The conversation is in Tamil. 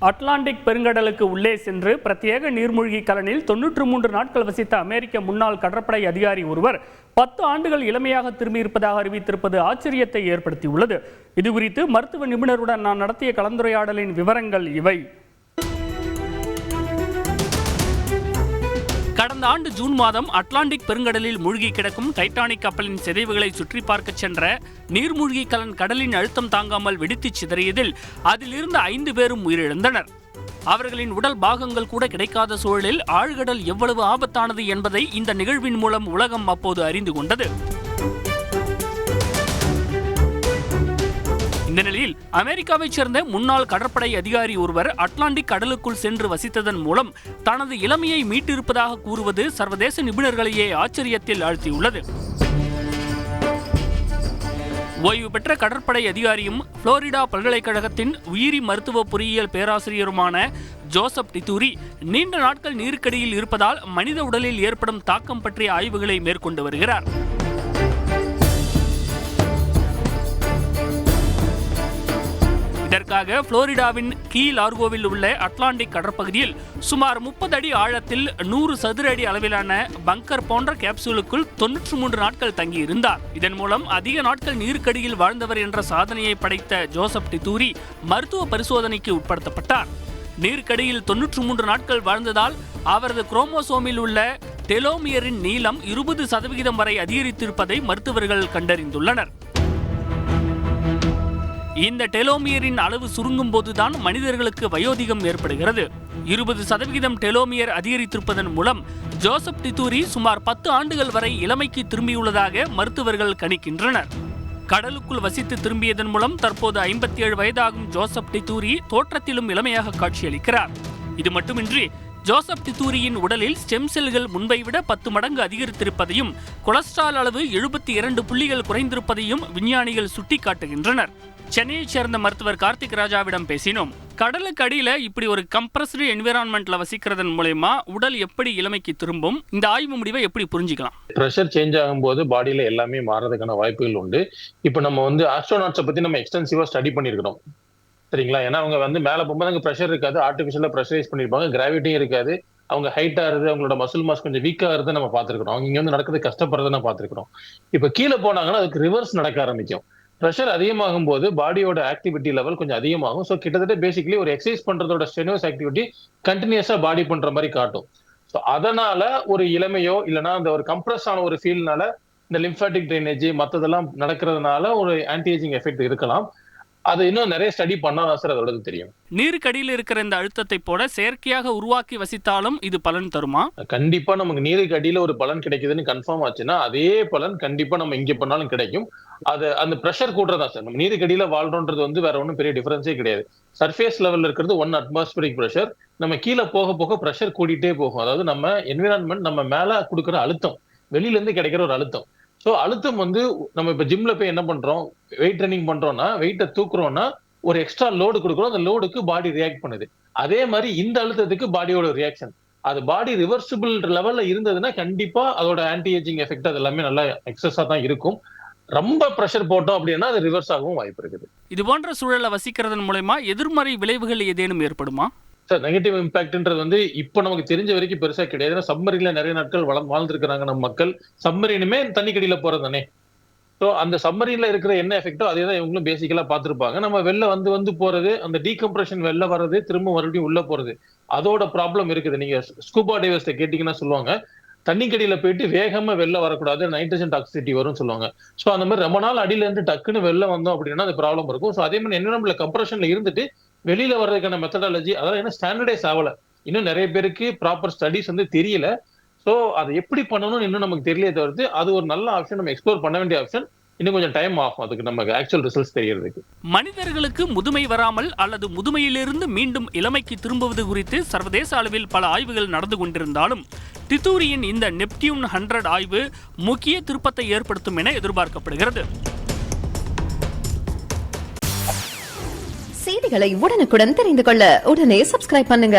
அட்லாண்டிக் பெருங்கடலுக்கு உள்ளே சென்று பிரத்யேக நீர்மூழ்கி கலனில் 93 நாட்கள் வசித்த அமெரிக்க முன்னாள் கடற்படை அதிகாரி ஒருவர் 10 ஆண்டுகள் இளமையாக திரும்பியிருப்பதாக அறிவித்திருப்பது ஆச்சரியத்தை ஏற்படுத்தியுள்ளது. இதுகுறித்து மருத்துவ நிபுணருடன் நான் நடத்திய கலந்துரையாடலின் விவரங்கள் இவை. கடந்த ஆண்டு ஜூன் மாதம் அட்லாண்டிக் பெருங்கடலில் மூழ்கி கிடக்கும் டைட்டானிக் கப்பலின் சிதைவுகளை சுற்றி பார்க்க சென்ற நீர்மூழ்கி கலன் கடலின் அழுத்தம் தாங்காமல் வெடித்து சிதறியதில் அதில் இருந்த 5 பேரும் உயிரிழந்தனர். அவர்களின் உடல் பாகங்கள் கூட கிடைக்காத சூழலில் ஆழ்கடல் எவ்வளவு ஆபத்தானது என்பதை இந்த நிகழ்வின் மூலம் உலகம் அப்போது அறிந்து கொண்டது. இந்த நிலையில் அமெரிக்காவைச் சேர்ந்த முன்னாள் கடற்படை அதிகாரி ஒருவர் அட்லாண்டிக் கடலுக்குள் சென்று வசித்ததன் மூலம் தனது இளமையை மீட்டிருப்பதாக கூறுவது சர்வதேச நிபுணர்களையே ஆச்சரியத்தில் ஆழ்த்தியுள்ளது. ஓய்வு பெற்ற கடற்படை அதிகாரியும் புளோரிடா பல்கலைக்கழகத்தின் உயிரி மருத்துவ பொறியியல் பேராசிரியருமான ஜோசப் டித்தூரி நீண்ட நாட்கள் நீருக்கடியில் இருப்பதால் மனித உடலில் ஏற்படும் தாக்கம் பற்றிய ஆய்வுகளை மேற்கொண்டு வருகிறார். இதற்காக புளோரிடாவின் கீ லார்கோவில் உள்ள அட்லாண்டிக் கடற்பகுதியில் சுமார் 30 அடி ஆழத்தில் 100 சதுர அடி அளவிலான பங்கர் போன்ற கேப்சூலுக்குள் 93 நாட்கள் தங்கியிருந்தார். இதன் மூலம் அதிக நாட்கள் நீருக்கடியில் வாழ்ந்தவர் என்ற சாதனையை படைத்த ஜோசப் டித்தூரி மருத்துவ பரிசோதனைக்கு உட்படுத்தப்பட்டார். நீருக்கடியில் 93 நாட்கள் வாழ்ந்ததால் அவரது குரோமோசோமில் உள்ள டெலோமியரின் நீளம் 20% வரை அதிகரித்திருப்பதை மருத்துவர்கள் கண்டறிந்துள்ளனர். இந்த டெலோமியரின் அளவு சுருங்கும் போதுதான் மனிதர்களுக்கு வயோதிகம் ஏற்படுகிறது. 20% டெலோமியர் அதிகரித்திருப்பதன் மூலம் ஜோசப் டித்தூரி சுமார் 10 ஆண்டுகள் வரை இளமைக்கு திரும்பியுள்ளதாக மருத்துவர்கள் கணிக்கின்றனர். கடலுக்குள் வசித்து திரும்பியதன் மூலம் தற்போது 57 வயதாகும் ஜோசப் டித்தூரி தோற்றத்திலும் இளமையாக காட்சியளிக்கிறார். இது மட்டுமின்றி ஜோசப் டித்தூரியின் உடலில் ஸ்டெம் செல்கள் முன்பை விட 10 மடங்கு அதிகரித்திருப்பதையும் கொலஸ்ட்ரால் அளவு 72 புள்ளிகள் குறைந்திருப்பதையும் விஞ்ஞானிகள் சுட்டிக்காட்டுகின்றனர். சென்னையைச் சேர்ந்த மருத்துவர் கார்த்திக் ராஜாவிடம் பேசினோம். கடலுக்கு அடியில இப்படி ஒரு கம்ப்ரஸ்டு என்விரான்மெண்ட்ல வசிக்கிறதன் மூலமா உடல் எப்படி இளமைக்கு திரும்பும், இந்த ஆய்வு முடிவை எப்படி புரிஞ்சுக்கலாம்? பிரஷர் சேஞ்ச் ஆகும்போது பாடியில எல்லாமே மாறதுக்கான வாய்ப்புகள் உண்டு. இப்போ நம்ம ஆஸ்ட்ரோநாட்ஸை பத்தி நம்ம எக்ஸ்டென்சிவா ஸ்டடி பண்ணிருக்கிறோம், சரிங்களா? ஏன்னா அவங்க மேல போகும்போது அங்க ப்ரெஷர் இருக்காது, ஆர்டிபிஷியலா ப்ரெஷரைஸ் பண்ணிருப்பாங்க, கிராவிட்டியும் இருக்காது, அவங்க ஹைட் ஆகுது, அவங்களோட மசில் மாஸ் கொஞ்சம் வீக்கா ஆகுது நம்ம பார்த்துருக்கோம். அவங்க இங்க நடக்கிறது கஷ்டப்படுறதை நான் பார்த்துருக்கோம். இப்போ கீழே போனாங்கன்னா அதுக்கு ரிவர்ஸ் நடக்க ஆரம்பிக்கும். ப்ரெஷர் அதிகமாகும் போது பாடியோட ஆக்டிவிட்டி லெவல் கொஞ்சம் அதிகமாகும். ஸோ கிட்டத்தட்ட பேசிக்கலி ஒரு எக்ஸசைஸ் பண்றதோட ஸ்ட்ரெனுவஸ் ஆக்டிவிட்டி கண்டினியூஸா பாடி பண்ற மாதிரி காட்டும். ஸோ அதனால ஒரு இளமையோ இல்லைன்னா அந்த ஒரு கம்ப்ரஸ் ஆன ஒரு ஃபீல்னால இந்த லிம்ஃபாட்டிக் ட்ரைனேஜ் மற்றதெல்லாம் நடக்கிறதுனால ஒரு ஆன்டி ஏஜிங் எஃபெக்ட் இருக்கலாம். அது இன்னும் நிறைய ஸ்டடி பண்ணாதான் சார் அதோட தெரியும். நீருக்கடியில் இருக்கிற இந்த அழுத்தத்தை போல செயற்கையாக உருவாக்கி வசித்தாலும் இது பலன் தருமா? கண்டிப்பா நமக்கு நீருக்கு அடியில ஒரு பலன் கிடைக்குதுன்னு கன்ஃபார்ம் ஆச்சுன்னா அதே பலன் கண்டிப்பா நம்ம இங்க பண்ணாலும் கிடைக்கும். அது அந்த பிரஷர் கூடுறதா சார். நம்ம நீருக்கு அடியில வாழ்றோன்றது வேற ஒன்றும் பெரிய டிஃபரன்ஸே கிடையாது. சர்ஃபேஸ் லெவல்ல இருக்கிறது 1 அட்மாஸ்பியரிக் பிரஷர். நம்ம கீழே போக போக பிரஷர் கூடிட்டே போகும். அதாவது நம்ம என்விரான்மெண்ட் நம்ம மேல கொடுக்குற அழுத்தம், வெளியில இருந்து கிடைக்கிற ஒரு அழுத்தம். ஸோ அழுத்தம் நம்ம இப்ப ஜிம்ல போய் என்ன பண்றோம், வெயிட் ட்ரைனிங் பண்றோம்னா, வெயிட்டை தூக்குறோம்னா ஒரு எக்ஸ்ட்ரா லோடு கொடுக்குறோம், அந்த லோடுக்கு பாடி ரியாக்ட் பண்ணுது. அதே மாதிரி இந்த அழுத்தத்துக்கு பாடியோட ரியாக்ஷன், அது பாடி ரிவர்சிபிள் லெவல்ல இருந்ததுன்னா கண்டிப்பா அதோட ஆன்டி ஏஜிங் எஃபெக்ட் அது எல்லாமே நல்லா எக்ஸஸா தான் இருக்கும். ரொம்ப பிரஷர் போட்டோம் அப்படின்னா அது ரிவர்ஸ் ஆகவும் வாய்ப்பு இருக்குது. இது போன்ற சூழலை வசிக்கிறதன் மூலமா எதிர்மறை விளைவுகள் ஏதேனும் ஏற்படுமா சார்? நெகட்டிவ் இம்பாக்ட்ன்றது இப்போ நமக்கு தெரிஞ்ச வரைக்கும் பெருசா கிடையாது. சப்மரீன்ல நிறைய நாட்கள் வாழ்ந்துருக்காங்க நம்ம மக்கள். சப்மரீனுமே தண்ணிக்கடியில போறது தானே. ஸோ அந்த சப்மரீன்ல இருக்கிற என்ன எஃபெக்டோ அதே தான் இவங்களும் பேசிக்கலா பார்த்துருப்பாங்க. நம்ம வெளில வந்து போறது, அந்த டீகம்ப்ரெஷன் வெளில வர்றது, திரும்ப மறுபடியும் உள்ள போறது, அதோட ப்ராப்ளம் இருக்குது. நீங்க ஸ்கூபா டைவர்ஸ்ட கேட்டீங்கன்னா சொல்லுவாங்க, தண்ணிக்கடியில போயிட்டு வேகமா வெளில வரக்கூடாது, நைட்ரஜன் டாக்ஸிசிட்டி வரும்னு சொல்லுவாங்க. ஸோ அந்த மாதிரி ரொம்ப நாள் அடியில இருந்து டக்குன்னு வெளில வந்தோம் அப்படின்னா அந்த ப்ராப்ளம் இருக்கும். ஸோ அதே மாதிரி என்விரான்மெண்ட்ல கம்ப்ரெஷன்ல இருந்துட்டு வெளியில வர்றதுக்கான மெத்தடாலஜி அதெல்லாம் என்ன ஸ்டாண்டர்டைஸ் ஆகல. இன்னும் நிறைய பேருக்கு ப்ராப்பர் ஸ்டடிஸ் தெரியல. ஸோ அதை எப்படி பண்ணணும்னு இன்னும் நமக்கு தெரியல தவிர்த்து அது ஒரு நல்ல ஆப்ஷன், நம்ம எக்ஸ்ப்ளோர் பண்ண வேண்டிய ஆப்ஷன். இன்னும் கொஞ்சம் டைம் ஆகும் அதுக்கு நமக்கு ஆக்சுவல் ரிசல்ட்ஸ் தெரியறதுக்கு. மனிதர்களுக்கு முதுமை வராமல் அல்லது முதுமையிலிருந்து மீண்டும் இளமைக்கு திரும்புவது குறித்து சர்வதேச அளவில் பல ஆய்வுகள் நடந்து கொண்டிருந்தாலும் டித்தூரியின் இந்த நெப்டியூன் 100 ஆய்வு முக்கிய திருப்பத்தை ஏற்படுத்தும் என எதிர்பார்க்கப்படுகிறது. செய்திகளை உடனுக்குடன் தெரிந்து கொள்ள உடனே சப்ஸ்கிரைப் பண்ணுங்க.